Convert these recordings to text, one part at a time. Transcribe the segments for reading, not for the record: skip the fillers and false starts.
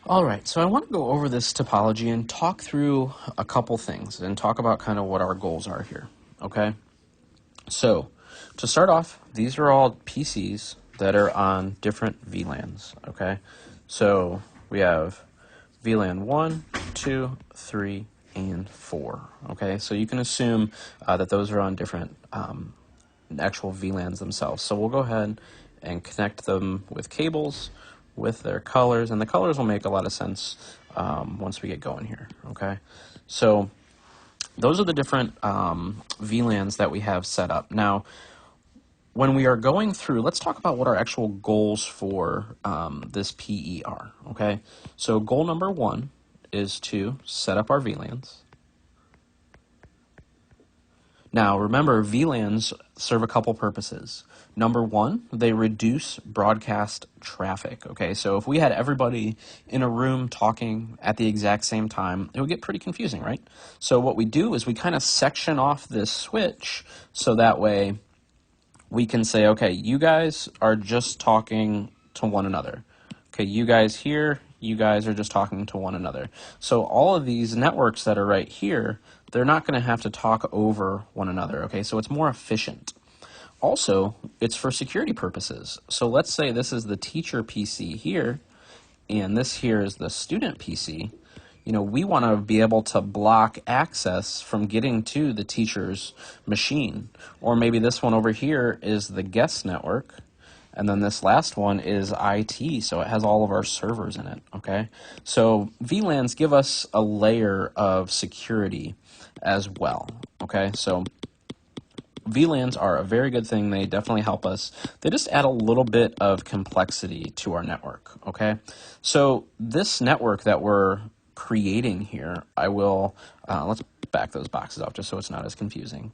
All right, so I want to go over this topology and talk through a couple things and talk about kind of what our goals are here, okay? So, to start off, these are all PCs that are on different VLANs, okay? So, we have VLAN 1, 2, 3, and 4, okay? So you can assume that those are on different actual VLANs themselves. So we'll go ahead and connect them with cables with their colors, and the colors will make a lot of sense once we get going here, okay? So those are the different VLANs that we have set up. Now, when we are going through, let's talk about what our actual goals for this PE are, okay? So goal number 1 is to set up our VLANs. Now, remember, VLANs serve a couple purposes. Number 1, they reduce broadcast traffic, okay? So if we had everybody in a room talking at the exact same time, it would get pretty confusing, right? So what we do is we kind of section off this switch so that way we can say, okay, you guys are just talking to one another. Okay, you guys here, you guys are just talking to one another. So all of these networks that are right here, they're not going to have to talk over one another, okay? So it's more efficient. Also, it's for security purposes. So let's say this is the teacher PC here, and this here is the student PC. You know, we want to be able to block access from getting to the teacher's machine. Or maybe this one over here is the guest network. And then this last one is IT, so it has all of our servers in it, okay? So VLANs give us a layer of security as well, okay? So VLANs are a very good thing. They definitely help us. They just add a little bit of complexity to our network, okay? So this network that we're creating here, I will, let's back those boxes up just so it's not as confusing.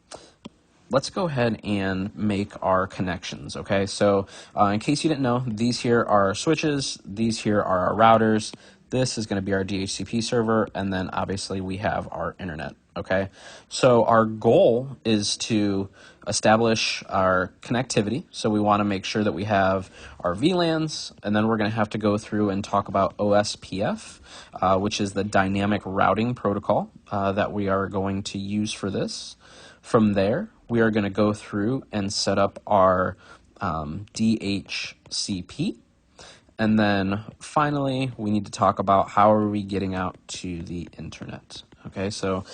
Let's go ahead and make our connections, okay? So in case you didn't know, these here are our switches, these here are our routers, this is going to be our DHCP server, and then obviously we have our internet, okay? So our goal is to establish our connectivity, so we want to make sure that we have our VLANs, and then we're going to have to go through and talk about OSPF, which is the dynamic routing protocol that we are going to use for this. From there, we are going to go through and set up our DHCP. And then finally, we need to talk about how are we getting out to the internet. Okay, so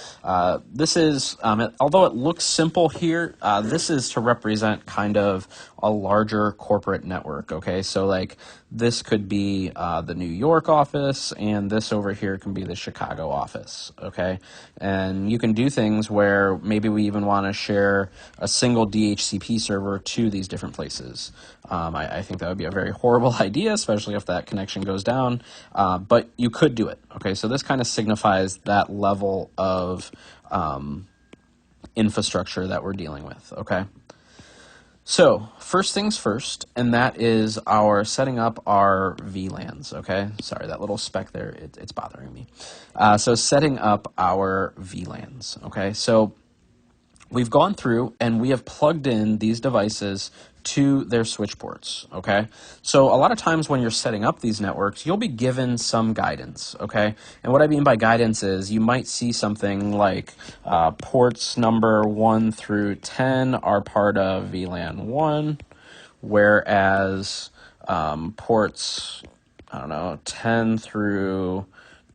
this is, although it looks simple here, this is to represent kind of a larger corporate network, okay? So like this could be the New York office, and this over here can be the Chicago office, okay? And you can do things where maybe we even want to share a single DHCP server to these different places. I think that would be a very horrible idea, especially if that connection goes down, but you could do it, okay? So this kind of signifies that level of infrastructure that we're dealing with, okay? So first things first, and that is our setting up our VLANs, okay? Sorry, that little speck there, it's bothering me. So setting up our VLANs, okay? So we've gone through and we have plugged in these devices to their switch ports, okay? So a lot of times when you're setting up these networks, you'll be given some guidance, okay? And what I mean by guidance is you might see something like ports number 1 through 10 are part of VLAN 1, whereas ports, I don't know, 10 through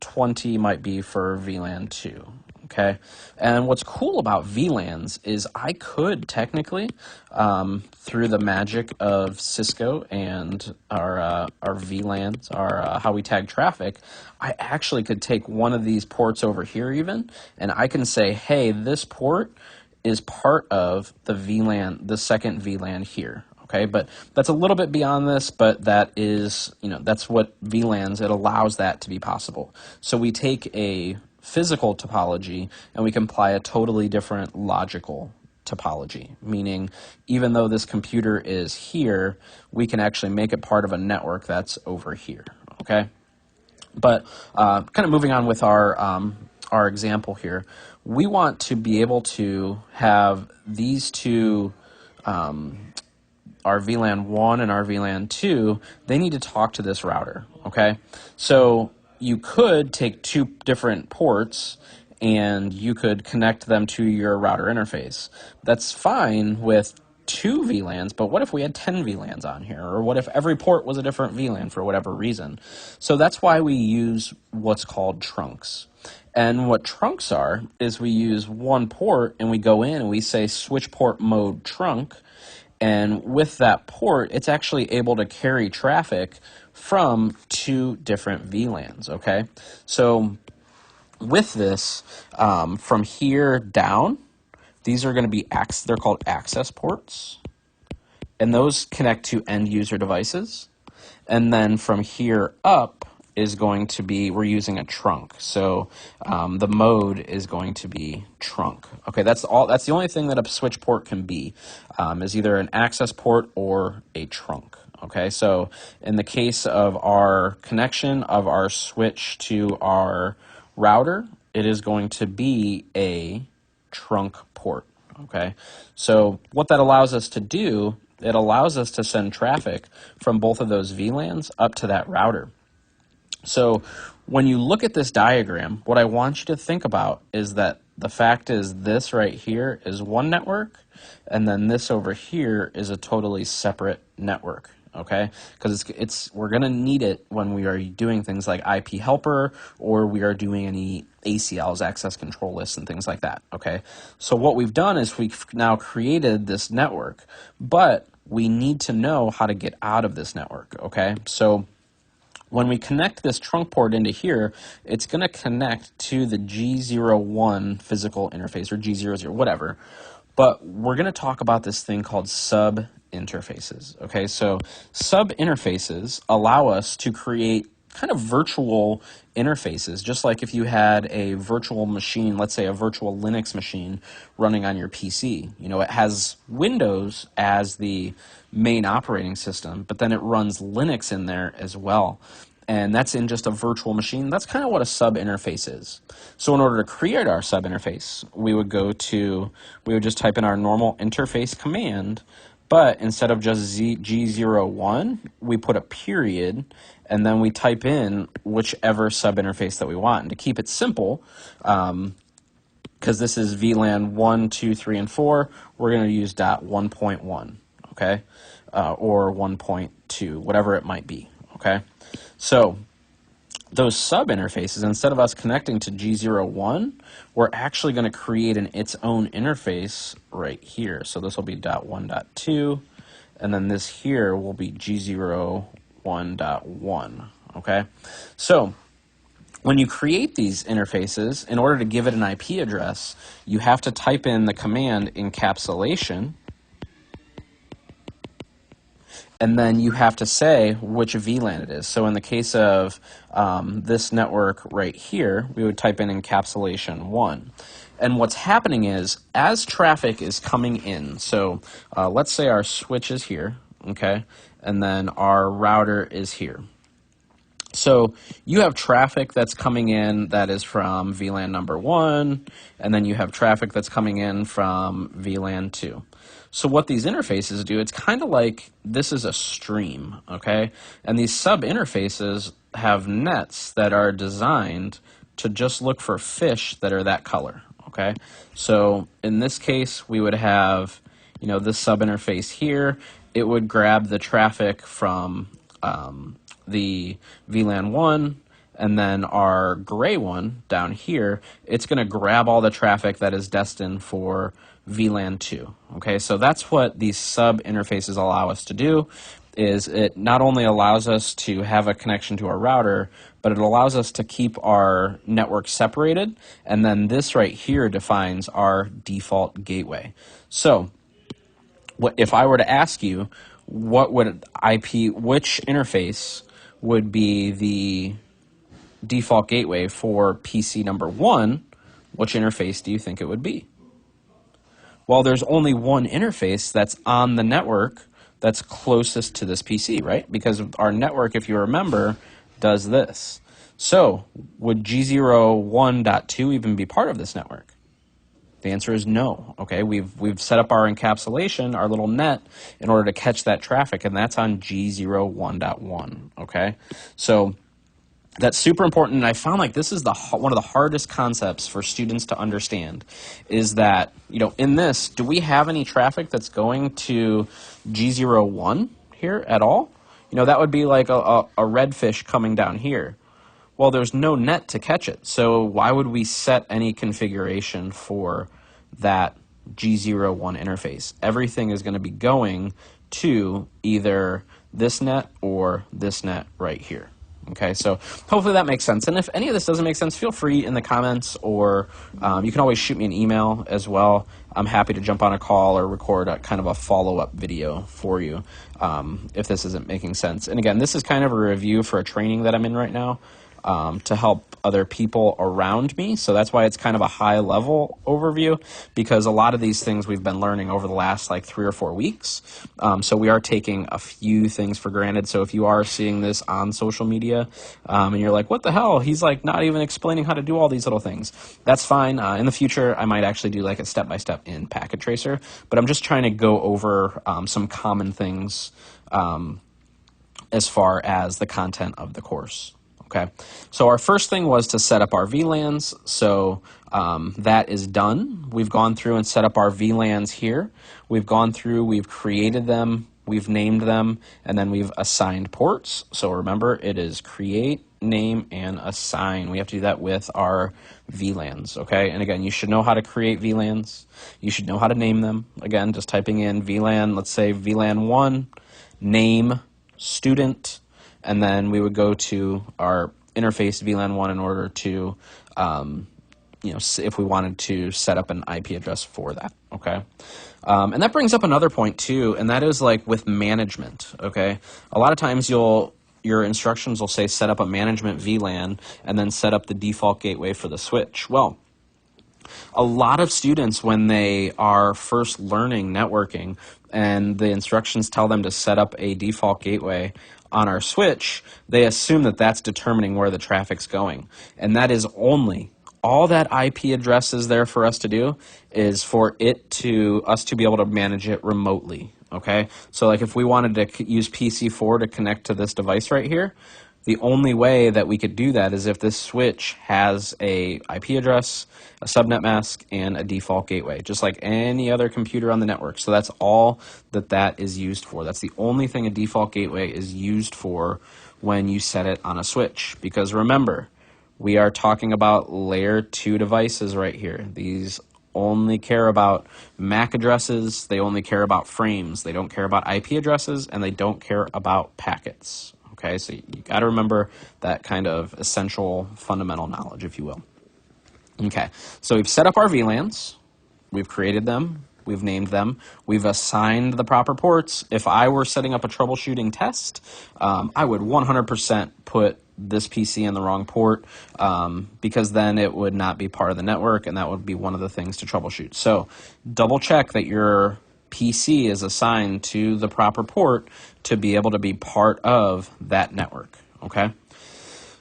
20 might be for VLAN 2. Okay, and what's cool about VLANs is I could technically, through the magic of Cisco and our VLANs, how we tag traffic, I actually could take one of these ports over here even, and I can say, hey, this port is part of the VLAN, the second VLAN here. Okay, but that's a little bit beyond this, but that is, that's what VLANs, it allows that to be possible. So we take a physical topology and we can apply a totally different logical topology, meaning even though this computer is here, we can actually make it part of a network that's over here, okay? But kind of moving on with our example here, we want to be able to have these two, our VLAN 1 and our VLAN 2, they need to talk to this router, okay? So you could take two different ports and you could connect them to your router interface. That's fine with 2 VLANs, but what if we had 10 VLANs on here? Or what if every port was a different VLAN for whatever reason? So that's why we use what's called trunks. And what trunks are is we use one port and we go in and we say switch port mode trunk. And with that port, it's actually able to carry traffic from 2 different VLANs, okay? So with this, from here down, these are going to be, they're called access ports, and those connect to end user devices. And then from here up is going to be, we're using a trunk. So the mode is going to be trunk. Okay, that's the only thing that a switch port can be, is either an access port or a trunk. Okay, so in the case of our connection of our switch to our router, it is going to be a trunk port. Okay, so what that allows us to do, it allows us to send traffic from both of those VLANs up to that router. So when you look at this diagram, what I want you to think about is that the fact is this right here is one network, and then this over here is a totally separate network. Okay, because we're going to need it when we are doing things like IP helper, or we are doing any ACLs, access control lists, and things like that. Okay, so what we've done is we've now created this network, but we need to know how to get out of this network. Okay, so when we connect this trunk port into here, it's going to connect to the G01 physical interface, or G00, whatever. But we're going to talk about this thing called sub interfaces. Okay, so sub interfaces allow us to create kind of virtual interfaces, just like if you had a virtual machine, let's say a virtual Linux machine running on your PC. You know, it has Windows as the main operating system, but then it runs Linux in there as well. And that's in just a virtual machine. That's kind of what a sub interface is. So in order to create our sub interface, we would just type in our normal interface command, but instead of just G01, we put a period, and then we type in whichever sub interface that we want. And to keep it simple, because this is VLAN 1, 2, 3, and 4, we're going to use .1.1, okay, or 1.2, whatever it might be, okay. So those sub interfaces, instead of us connecting to G01, we're actually going to create its own interface right here. So this will be .1.2, and then this here will be G01.1, okay? So when you create these interfaces, in order to give it an IP address, you have to type in the command encapsulation, and then you have to say which VLAN it is. So in the case of this network right here, we would type in encapsulation 1. And what's happening is, as traffic is coming in, so let's say our switch is here, okay, and then our router is here. So you have traffic that's coming in that is from VLAN number 1, and then you have traffic that's coming in from VLAN 2. So what these interfaces do, it's kind of like this is a stream, okay? And these sub-interfaces have nets that are designed to just look for fish that are that color, okay? So in this case, we would have, you know, this sub-interface here. It would grab the traffic from the VLAN 1, and then our gray one down here, it's going to grab all the traffic that is destined for VLAN 2. Okay, so that's what these sub interfaces allow us to do, is it not only allows us to have a connection to our router, but it allows us to keep our network separated, and then this right here defines our default gateway. So if I were to ask you, which interface would be the default gateway for PC number 1, which interface do you think it would be? Well, there's only one interface that's on the network that's closest to this PC, right? Because our network, if you remember, does this. So would G01.2 even be part of this network? The answer is no. Okay, we've set up our encapsulation, our little net, in order to catch that traffic, and that's on G01.1. Okay, so that's super important, and I found like this is one of the hardest concepts for students to understand, is that, in this, do we have any traffic that's going to G01 here at all? That would be like a redfish coming down here. Well, there's no net to catch it, so why would we set any configuration for that G01 interface? Everything is going to be going to either this net or this net right here. Okay, so hopefully that makes sense. And if any of this doesn't make sense, feel free in the comments, or you can always shoot me an email as well. I'm happy to jump on a call or record a kind of a follow-up video for you if this isn't making sense. And again, this is kind of a review for a training that I'm in right now to help other people around me. So that's why it's kind of a high-level overview, because a lot of these things we've been learning over the last like 3 or 4 weeks. So we are taking a few things for granted. So if you are seeing this on social media and you're like, what the hell? He's like not even explaining how to do all these little things. That's fine. In the future, I might actually do like a step-by-step in Packet Tracer, but I'm just trying to go over some common things as far as the content of the course. Okay, so our first thing was to set up our VLANs. So that is done. We've gone through and set up our VLANs here. We've gone through, we've created them, we've named them, and then we've assigned ports. So remember, it is create, name, and assign. We have to do that with our VLANs, okay? And again, you should know how to create VLANs. You should know how to name them. Again, just typing in VLAN, let's say VLAN 1, name, student, and then we would go to our interface VLAN 1 in order to, if we wanted to set up an IP address for that, okay? And that brings up another point too, and that is like with management, okay? A lot of times your instructions will say set up a management VLAN and then set up the default gateway for the switch. Well, a lot of students, when they are first learning networking and the instructions tell them to set up a default gateway on our switch, they assume that that's determining where the traffic's going. And that is only, all that IP address is there for us to do is for us to be able to manage it remotely, okay? So like if we wanted to use PC4 to connect to this device right here, the only way that we could do that is if this switch has a IP address, a subnet mask, and a default gateway, just like any other computer on the network. So that's all that is used for. That's the only thing a default gateway is used for when you set it on a switch. Because remember, we are talking about layer 2 devices right here. These only care about MAC addresses, they only care about frames, they don't care about IP addresses, and they don't care about packets. Okay, so you got to remember that kind of essential fundamental knowledge, if you will. Okay, so we've set up our VLANs, we've created them, we've named them, we've assigned the proper ports. If I were setting up a troubleshooting test, I would 100% put this PC in the wrong port because then it would not be part of the network, and that would be one of the things to troubleshoot. So double check that your PC is assigned to the proper port to be able to be part of that network, okay?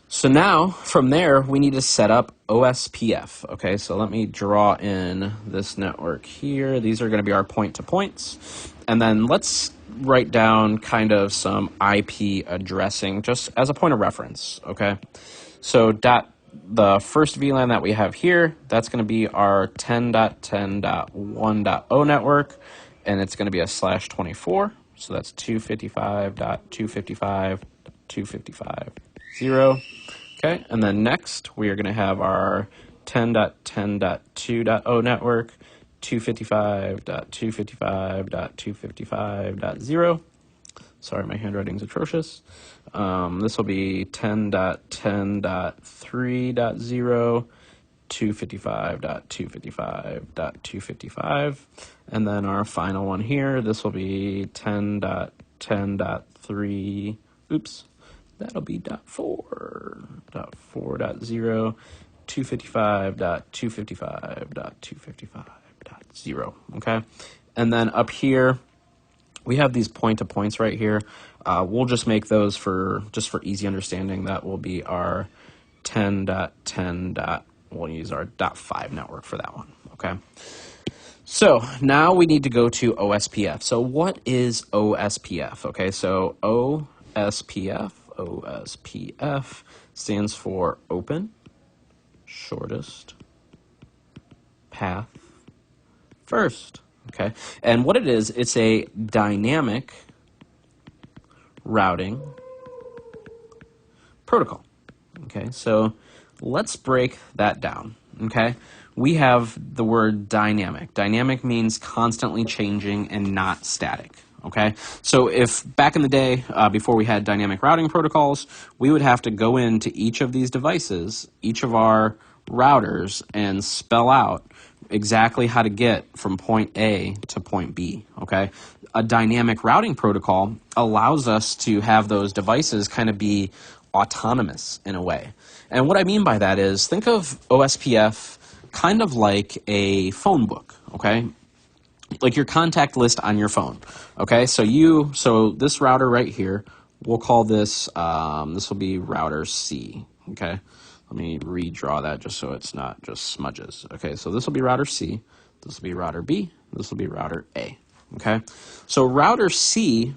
So now, from there, we need to set up OSPF, okay? So let me draw in this network here. These are going to be our point-to-points. And then let's write down kind of some IP addressing just as a point of reference, okay? So the first VLAN that we have here, that's going to be our 10.10.1.0 network, and it's going to be a /24. So that's 255.255.255.0. Okay, and then next we are going to have our 10.10.2.0 network, 255.255.255.0. Sorry, my handwriting's atrocious. This will be 10.10.3.0, 255.255.255, and then our final one here, this will be 10.10.3, oops, that'll be .4.4.0, 255.255.255.0, okay? And then up here, we have these point-to-points right here. We'll just make those for easy understanding. That will be our 10.10. We'll use our .5 network for that one, okay? So now we need to go to OSPF. So what is OSPF? Okay, so OSPF, OSPF stands for open, shortest path first. Okay, and what it is, it's a dynamic routing protocol. Okay, so let's break that down. Okay, we have the word dynamic. Dynamic means constantly changing and not static. Okay, so if back in the day, before we had dynamic routing protocols, we would have to go into each of these devices, each of our routers, and spell out exactly how to get from point A to point B. Okay, a dynamic routing protocol allows us to have those devices kind of be autonomous in a way. And what I mean by that is, think of OSPF kind of like a phone book, okay? Like your contact list on your phone, okay? So this router right here, we'll call this, this will be router C, okay? Let me redraw that just so it's not just smudges. Okay, so this will be router C, this will be router B, this will be router A, okay? So router C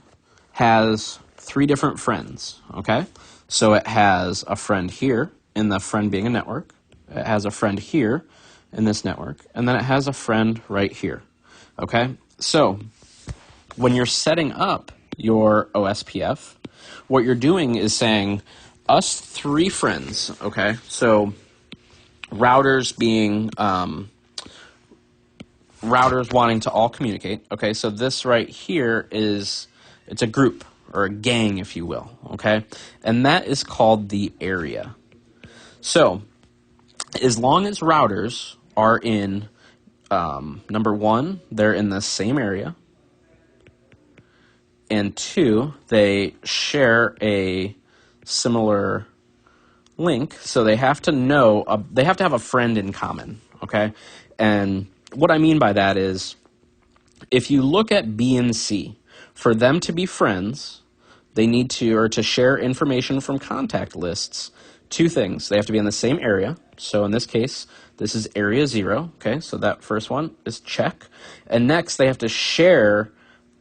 has 3 different friends, okay? So it has a friend here, in the friend being a network. It has a friend here in this network, and then it has a friend right here, okay? So when you're setting up your OSPF, what you're doing is saying, us 3 friends, okay? So routers being, routers wanting to all communicate, okay? So this right here is, it's a group, or a gang, if you will, okay? And that is called the area. So, as long as routers are in, number 1, they're in the same area, and 2, they share a similar link, so they have to know, they have to have a friend in common, okay? And what I mean by that is, if you look at B and C, for them to be friends, they need to, or to share information from contact lists, 2 things. They have to be in the same area. So in this case, this is area 0. Okay, so that first one is check. And next, they have to share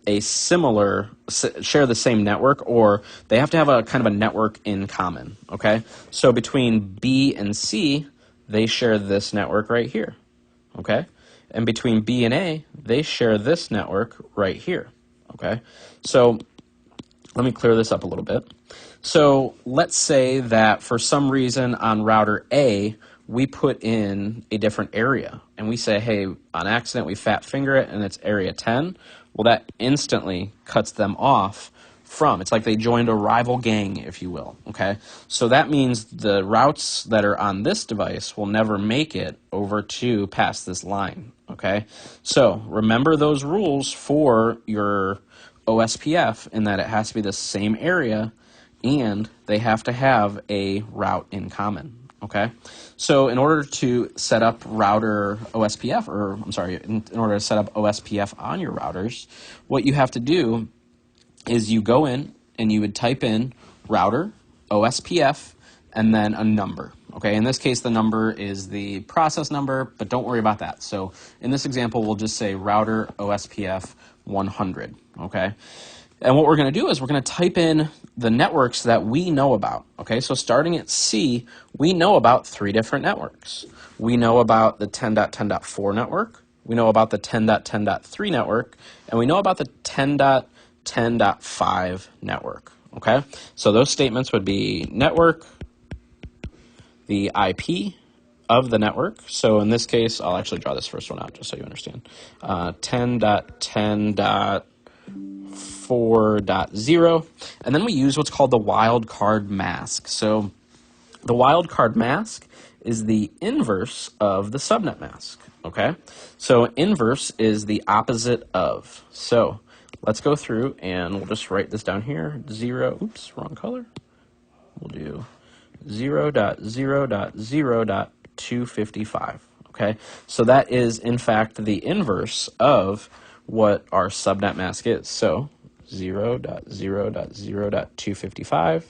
a similar, share the same network, or they have to have a kind of a network in common. Okay, so between B and C, they share this network right here. Okay, and between B and A, they share this network right here. Okay, so let me clear this up a little bit. So let's say that for some reason on router A, we put in a different area, and we say, hey, on accident we fat finger it and it's area 10. Well, that instantly cuts them off from, it's like they joined a rival gang, if you will, okay? So that means the routes that are on this device will never make it over to past this line, okay? So remember those rules for your OSPF, in that it has to be the same area and they have to have a route in common, okay? So in order to set up router OSPF, or I'm sorry, in order to set up OSPF on your routers, what you have to do is you go in and you would type in router OSPF and then a number. Okay, in this case, the number is the process number, but don't worry about that. So in this example, we'll just say router OSPF 100, okay? And what we're going to do is we're going to type in the networks that we know about, okay? So starting at C, we know about 3 different networks. We know about the 10.10.4 network, we know about the 10.10.3 network, and we know about the 10.10.5 network, okay? So those statements would be network, the IP of the network. So in this case, I'll actually draw this first one out just so you understand. 10.10.4.0, and then we use what's called the wildcard mask. So the wildcard mask is the inverse of the subnet mask, okay? So inverse is the opposite of. So let's go through and we'll just write this down here. 0, oops, wrong color. We'll do 0.0.0.255, okay? So that is, in fact, the inverse of what our subnet mask is. So 0.0.0.255.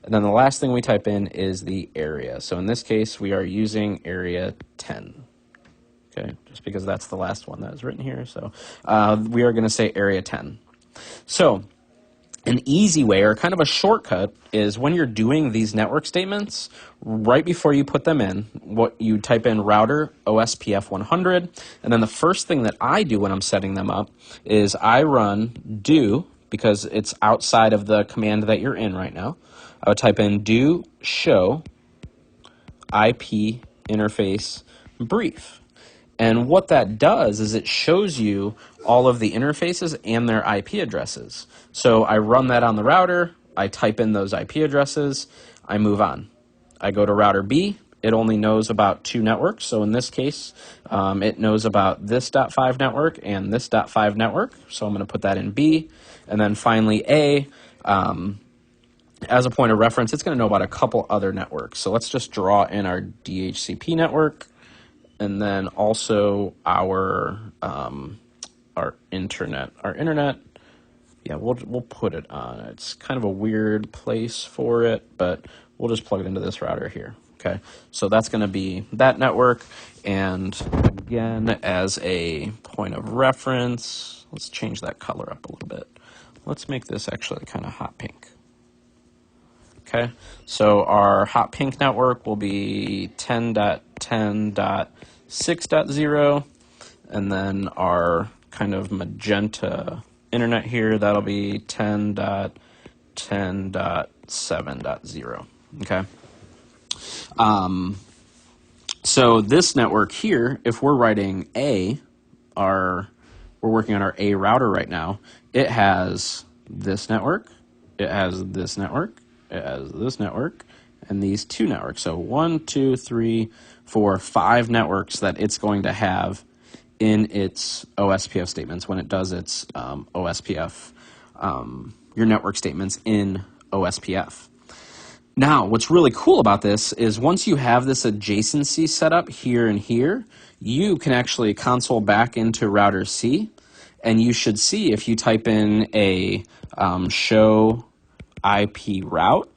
And then the last thing we type in is the area. So in this case, we are using area 10. Okay, just because that's the last one that is written here. So we are going to say area 10. So An easy way, or kind of a shortcut, is when you're doing these network statements, right before you put them in, what you type in router OSPF 100, and then the first thing that I do when I'm setting them up is I run do, because it's outside of the command that you're in right now. I would type in do show IP interface brief. And what that does is it shows you all of the interfaces and their IP addresses. So I run that on the router, I type in those IP addresses, I move on. I go to router B, it only knows about 2 networks. So in this case, it knows about this .5 network and this .5 network. So I'm going to put that in B. And then finally A, as a point of reference, it's going to know about a couple other networks. So let's just draw in our DHCP network. And then also our internet. Our internet, yeah, we'll put it on. It's kind of a weird place for it, but we'll just plug it into this router here. Okay, so that's going to be that network. And again, as a point of reference, let's change that color up a little bit. Let's make this actually kind of hot pink. Okay, so our hot pink network will be 10.10.6.0, and then our kind of magenta internet here, that'll be 10.10.7.0. Okay. So this network here, if we're writing we're working on our A router right now, it has this network, it has this network, it has this network, and these 2 networks. So 1, 2, 3, 4, 5 networks that it's going to have in its OSPF statements when it does its OSPF, your network statements in OSPF. Now, what's really cool about this is once you have this adjacency set up here and here, you can actually console back into router C, and you should see if you type in a show IP route,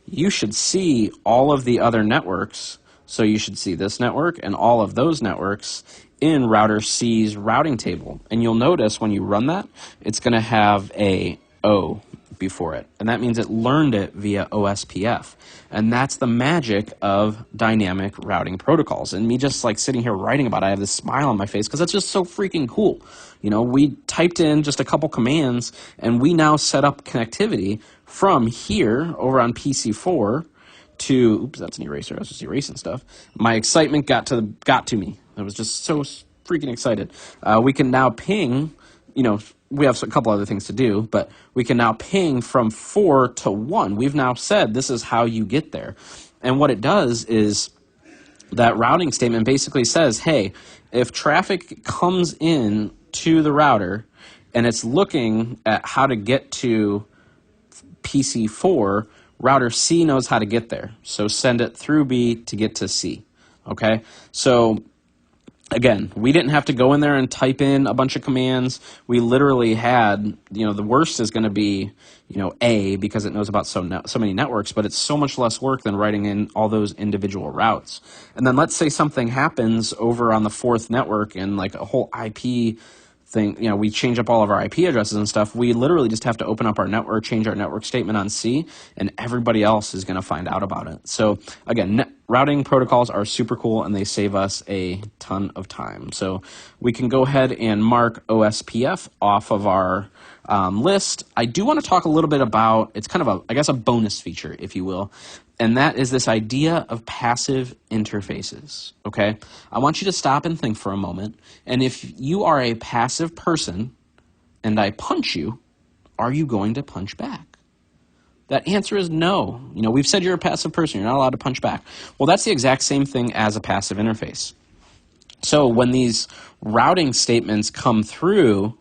you should see all of the other networks. So you should see this network and all of those networks in router C's routing table. And you'll notice when you run that, it's going to have a O before it. And that means it learned it via OSPF. And that's the magic of dynamic routing protocols. And me just like sitting here writing about it, I have this smile on my face because that's just so freaking cool. You know, we typed in just a couple commands and we now set up connectivity from here over on PC4 to, oops, that's an eraser. I was just erasing stuff. My excitement got to me. I was just so freaking excited. We can now ping, you know, we have a couple other things to do, but we can now ping from 4 to 1. We've now said this is how you get there. And what it does is that routing statement basically says, hey, if traffic comes in to the router and it's looking at how to get to PC4, router C knows how to get there. So send it through B to get to C. Okay? So again, we didn't have to go in there and type in a bunch of commands. We literally had, you know, the worst is going to be, you know, A, because it knows about so many networks, but it's so much less work than writing in all those individual routes. And then let's say something happens over on the 4th network and like a whole IP thing, you know, we change up all of our IP addresses and stuff. We literally just have to open up our network, change our network statement on C, and everybody else is going to find out about it. So again, routing protocols are super cool and they save us a ton of time. So we can go ahead and mark OSPF off of our list. I do want to talk a little bit about, it's kind of a, I guess, a bonus feature, if you will, and that is this idea of passive interfaces, okay? I want you to stop and think for a moment, and if you are a passive person and I punch you, are you going to punch back? That answer is no. You know, we've said you're a passive person, you're not allowed to punch back. Well, that's the exact same thing as a passive interface. So when these routing statements come through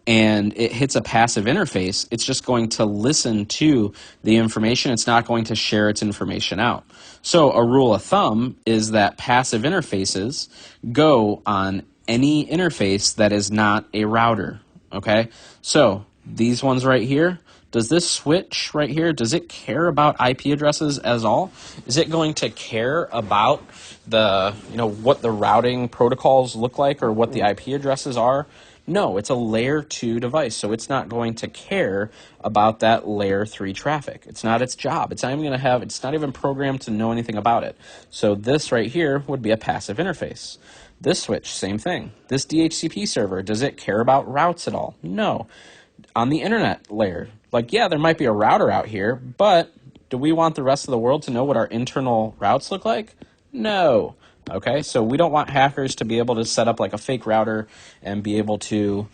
and it hits a passive interface, it's just going to listen to the information. It's not going to share its information out. So a rule of thumb is that passive interfaces go on any interface that is not a router, okay? So these ones right here, does this switch right here, does it care about IP addresses at all? Is it going to care about the, you know, what the routing protocols look like or what the IP addresses are? No, it's a layer 2 device, so it's not going to care about that layer 3 traffic. It's not its job. It's not even going to have, it's not even programmed to know anything about it. So this right here would be a passive interface. This switch, same thing. This DHCP server, does it care about routes at all? No. On the internet layer, like, yeah, there might be a router out here, but do we want the rest of the world to know what our internal routes look like? No. Okay, so we don't want hackers to be able to set up like a fake router and be able to,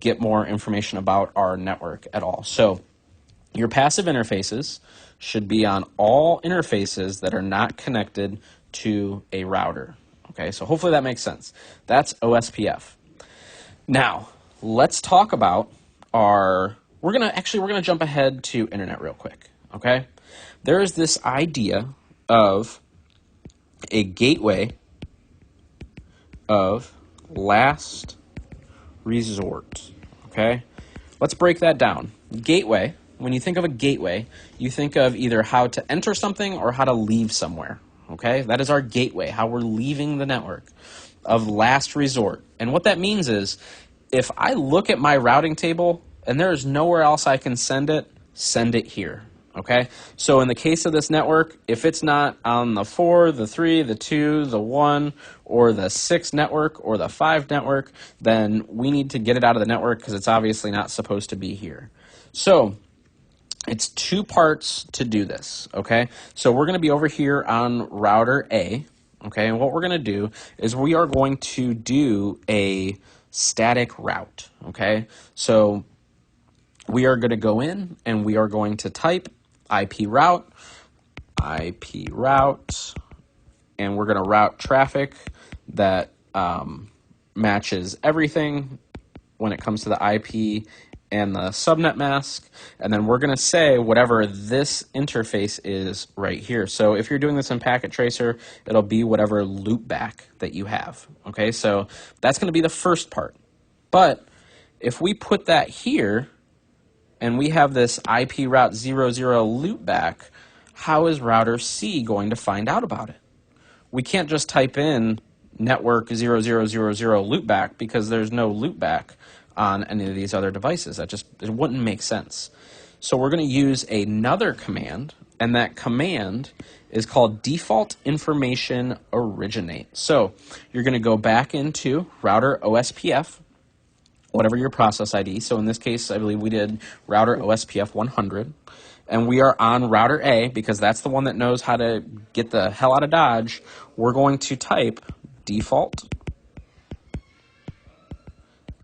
get more information about our network at all. So your passive interfaces should be on all interfaces that are not connected to a router. Okay, so hopefully that makes sense. That's OSPF. Now, let's talk about we're gonna jump ahead to internet real quick, okay? There is this idea of a gateway of last resort, okay? Let's break that down. Gateway, when you think of a gateway, you think of either how to enter something or how to leave somewhere, okay? That is our gateway, how we're leaving the network of last resort. And what that means is if I look at my routing table and there is nowhere else I can send it here. Okay, so in the case of this network, if it's not on the 4, the 3, the 2, the 1, or the 6 network, or the 5 network, then we need to get it out of the network because it's obviously not supposed to be here. So it's 2 parts to do this, okay? So we're going to be over here on router A, okay? And what we're going to do is we are going to do a static route, okay? So we are going to go in and we are going to type IP route, and we're going to route traffic that matches everything when it comes to the IP and the subnet mask, and then we're going to say whatever this interface is right here. So if you're doing this in Packet Tracer, it'll be whatever loopback that you have. Okay, so that's going to be the first part. But if we put that here, and we have this IP route 00 loopback, how is router C going to find out about it? We can't just type in network 0000 loopback because there's no loopback on any of these other devices. It wouldn't make sense. So we're going to use another command, and that command is called default information originate. So you're going to go back into router OSPF, whatever your process ID. So in this case, I believe we did router OSPF 100. And we are on router A because that's the one that knows how to get the hell out of Dodge. We're going to type default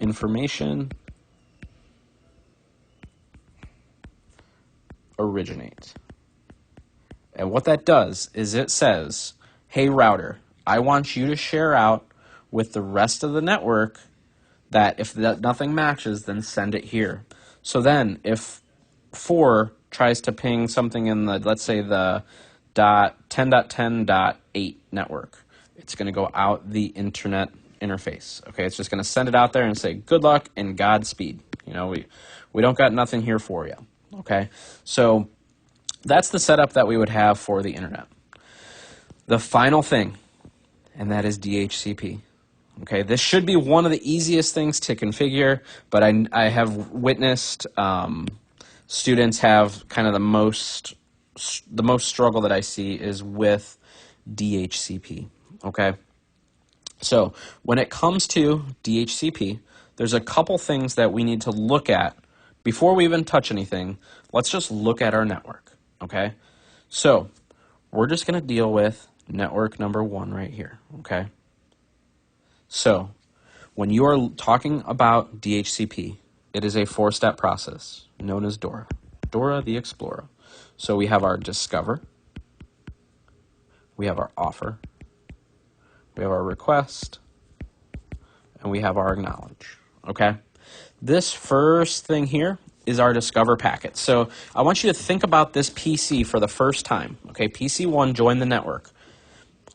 information originate. And what that does is it says, hey router, I want you to share out with the rest of the network that if nothing matches, then send it here. So then if 4 tries to ping something in the, let's say the 10.10.8 network, it's going to go out the internet interface. Okay, it's just going to send it out there and say good luck and Godspeed. We don't got nothing here for you. Okay, so that's the setup that we would have for the internet. The final thing, and that is DHCP. Okay, this should be one of the easiest things to configure, but I have witnessed students have kind of the most struggle that I see is with DHCP. Okay, so when it comes to DHCP, there's a couple things that we need to look at before we even touch anything. Let's just look at our network. Okay, so we're just going to deal with network number 1 right here. Okay. So, when you are talking about DHCP, it is a 4-step process known as DORA. DORA the Explorer. So we have our discover, we have our offer, we have our request, and we have our acknowledge. Okay? This first thing here is our discover packet. So I want you to think about this PC for the first time. Okay, PC1 joined the network.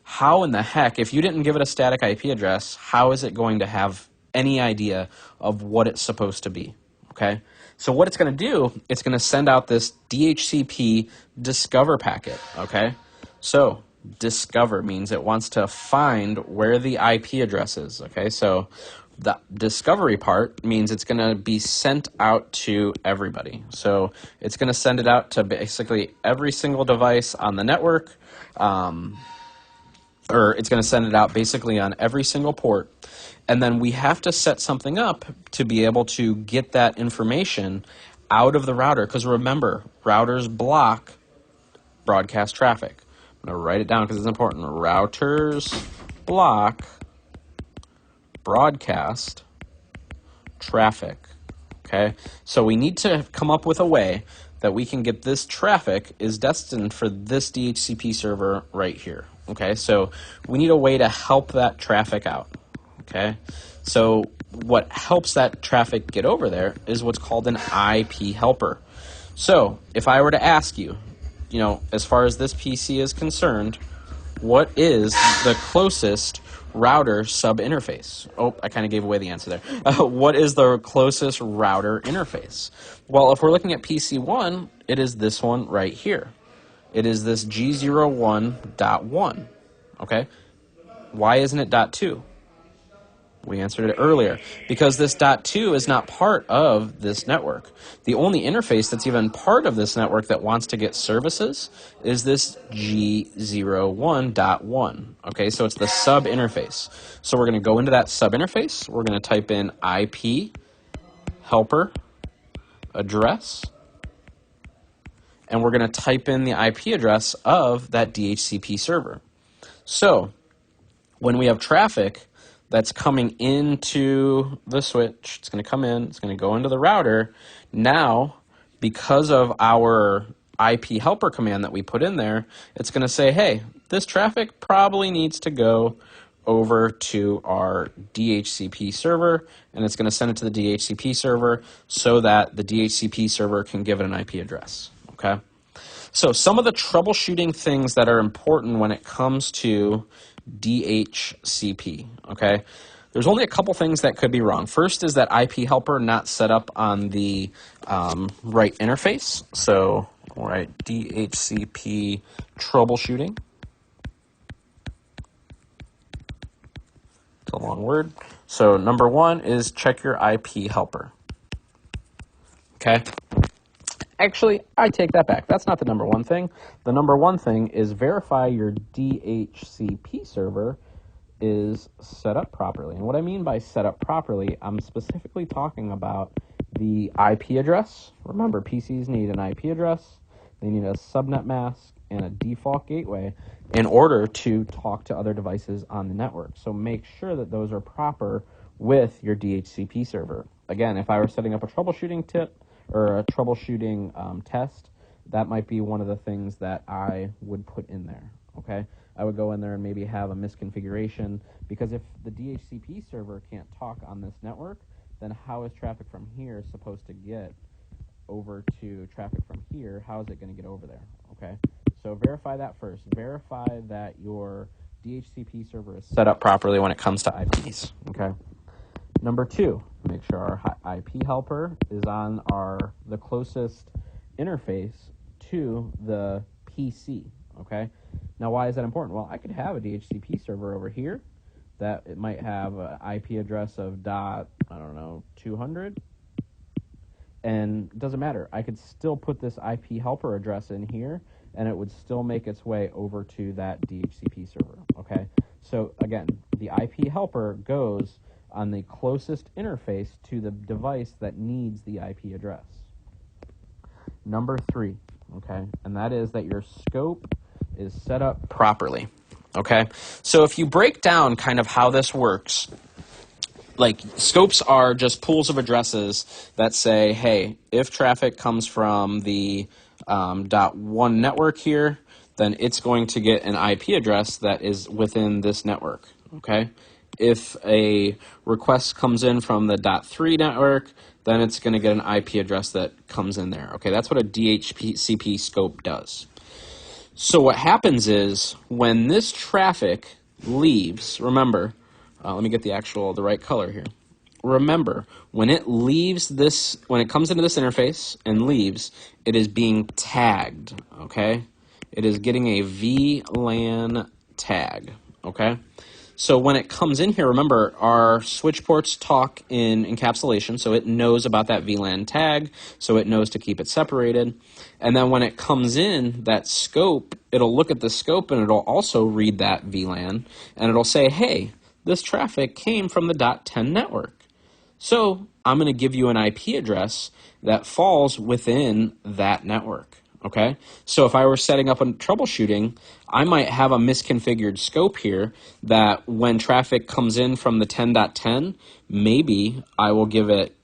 How in the heck, if you didn't give it a static IP address, how is it going to have any idea of what it's supposed to be? Okay, so what it's going to do, it's going to send out this DHCP discover packet. Okay, so discover means it wants to find where the IP address is. Okay, so The discovery part means it's going to be sent out to everybody. So it's going to send it out to basically every single device on the network, or it's going to send it out basically on every single port. And then we have to set something up to be able to get that information out of the router. Because remember, routers block broadcast traffic. I'm going to write it down because it's important. Routers block broadcast traffic. Okay, so we need to come up with a way that we can get this traffic is destined for this DHCP server right here. Okay, so we need a way to help that traffic out. Okay, so what helps that traffic get over there is what's called an IP helper. So if I were to ask you, as far as this PC is concerned, what is the closest router sub-interface? Oh, I kind of gave away the answer there. What is the closest router interface? Well, if we're looking at PC1, it is this one right here. It is this G01.1. Okay? Why isn't it .2? We answered it earlier. Because this .2 is not part of this network. The only interface that's even part of this network that wants to get services is this G01.1. Okay, so it's the sub interface. So we're going to go into that sub interface. We're going to type in IP helper address. And we're going to type in the IP address of that DHCP server. So when we have traffic that's coming into the switch, it's going to come in, it's going to go into the router. Now, because of our IP helper command that we put in there, it's going to say, hey, this traffic probably needs to go over to our DHCP server, and it's going to send it to the DHCP server so that the DHCP server can give it an IP address. Okay? So some of the troubleshooting things that are important when it comes to DHCP, okay? There's only a couple things that could be wrong. First is that IP helper not set up on the right interface. So, all right, DHCP troubleshooting. It's a long word. So number one is check your IP helper, okay? Actually, I take that back. That's not the number one thing. The number one thing is verify your DHCP server is set up properly. And what I mean by set up properly, I'm specifically talking about the IP address. Remember, PCs need an IP address. They need a subnet mask and a default gateway in order to talk to other devices on the network. So make sure that those are proper with your DHCP server. Again, if I were setting up a troubleshooting tip, or a troubleshooting test, that might be one of the things that I would put in there, okay? I would go in there and maybe have a misconfiguration, because if the DHCP server can't talk on this network, then how is traffic from here supposed to get over to traffic from here? How is it going to get over there, okay? So verify that first. Verify that your DHCP server is set up properly when it comes to IPs, okay? Number two, make sure our IP helper is on the closest interface to the PC, okay? Now, why is that important? Well, I could have a DHCP server over here that it might have an IP address of 200, and it doesn't matter. I could still put this IP helper address in here, and it would still make its way over to that DHCP server, okay? So, again, the IP helper goes on the closest interface to the device that needs the IP address. Number three, okay, and that is that your scope is set up properly, okay? So if you break down kind of how this works, like scopes are just pools of addresses that say, hey, if traffic comes from the .1 network here, then it's going to get an IP address that is within this network, okay? If a request comes in from the .3 network, then it's going to get an IP address that comes in there. Okay, that's what a DHCP scope does. So what happens is when this traffic leaves, remember, let me get the right color here. Remember, when it leaves this, when it comes into this interface and leaves, it is being tagged, okay? It is getting a VLAN tag, okay? So when it comes in here, remember, our switch ports talk in encapsulation, so it knows about that VLAN tag, so it knows to keep it separated. And then when it comes in, that scope, it'll look at the scope and it'll also read that VLAN, and it'll say, hey, this traffic came from the .10 network. So I'm going to give you an IP address that falls within that network. Okay, so if I were setting up a troubleshooting, I might have a misconfigured scope here that when traffic comes in from the 10.10, maybe I will give it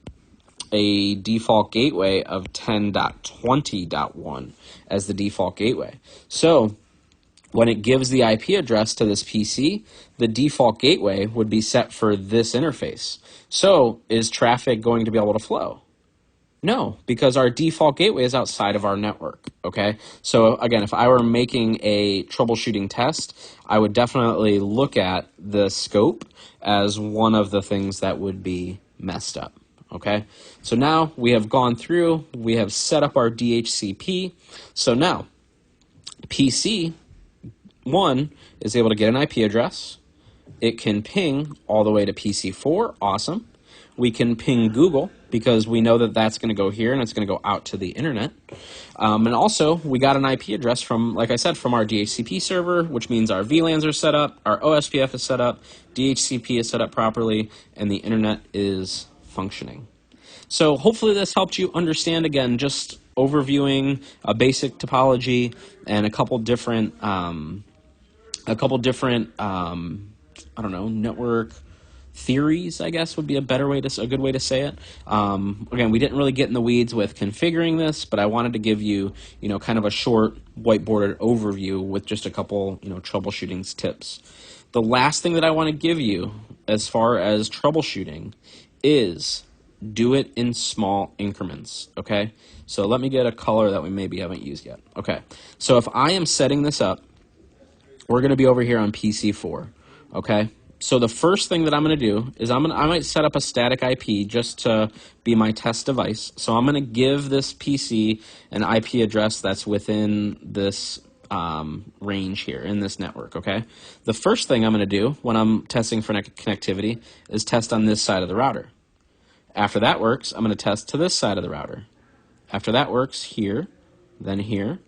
a default gateway of 10.20.1 as the default gateway. So when it gives the IP address to this PC, the default gateway would be set for this interface. So is traffic going to be able to flow? No, because our default gateway is outside of our network, okay? So again, if I were making a troubleshooting test, I would definitely look at the scope as one of the things that would be messed up, okay? So now we have gone through, we have set up our DHCP. So now, PC 1 is able to get an IP address. It can ping all the way to PC 4, awesome. We can ping Google because we know that that's going to go here and it's going to go out to the internet. And also, we got an IP address from, like I said, from our DHCP server, which means our VLANs are set up, our OSPF is set up, DHCP is set up properly, and the internet is functioning. So hopefully this helped you understand, again, just overviewing a basic topology and a couple different network theories, I guess, would be a good way to say it. Again, we didn't really get in the weeds with configuring this, but I wanted to give you, kind of a short whiteboarded overview with just a couple, troubleshooting tips. The last thing that I want to give you as far as troubleshooting is do it in small increments, okay? So let me get a color that we maybe haven't used yet. Okay, so if I am setting this up, we're going to be over here on PC4, okay? So the first thing that I'm going to do is I might set up a static IP just to be my test device. So I'm going to give this PC an IP address that's within this range here in this network, okay? The first thing I'm going to do when I'm testing for connectivity is test on this side of the router. After that works, I'm going to test to this side of the router. After that works, here, then here,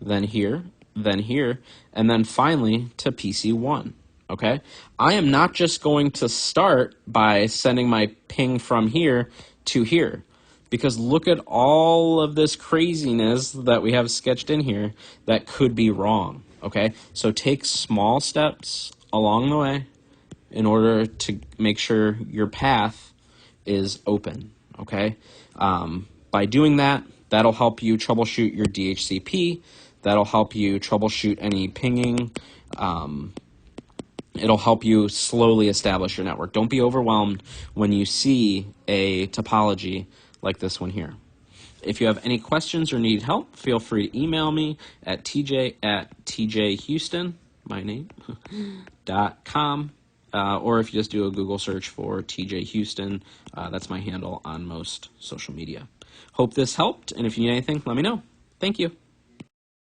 then here, then here, and then finally to PC1. Okay, I am not just going to start by sending my ping from here to here, because look at all of this craziness that we have sketched in here that could be wrong. Okay, so take small steps along the way in order to make sure your path is open. Okay, by doing that, that'll help you troubleshoot your DHCP. That'll help you troubleshoot any pinging. It'll help you slowly establish your network. Don't be overwhelmed when you see a topology like this one here. If you have any questions or need help, feel free to email me at tj@tjhouston, my name, .com, or if you just do a Google search for TJ Houston, that's my handle on most social media. Hope this helped, and if you need anything, let me know. Thank you.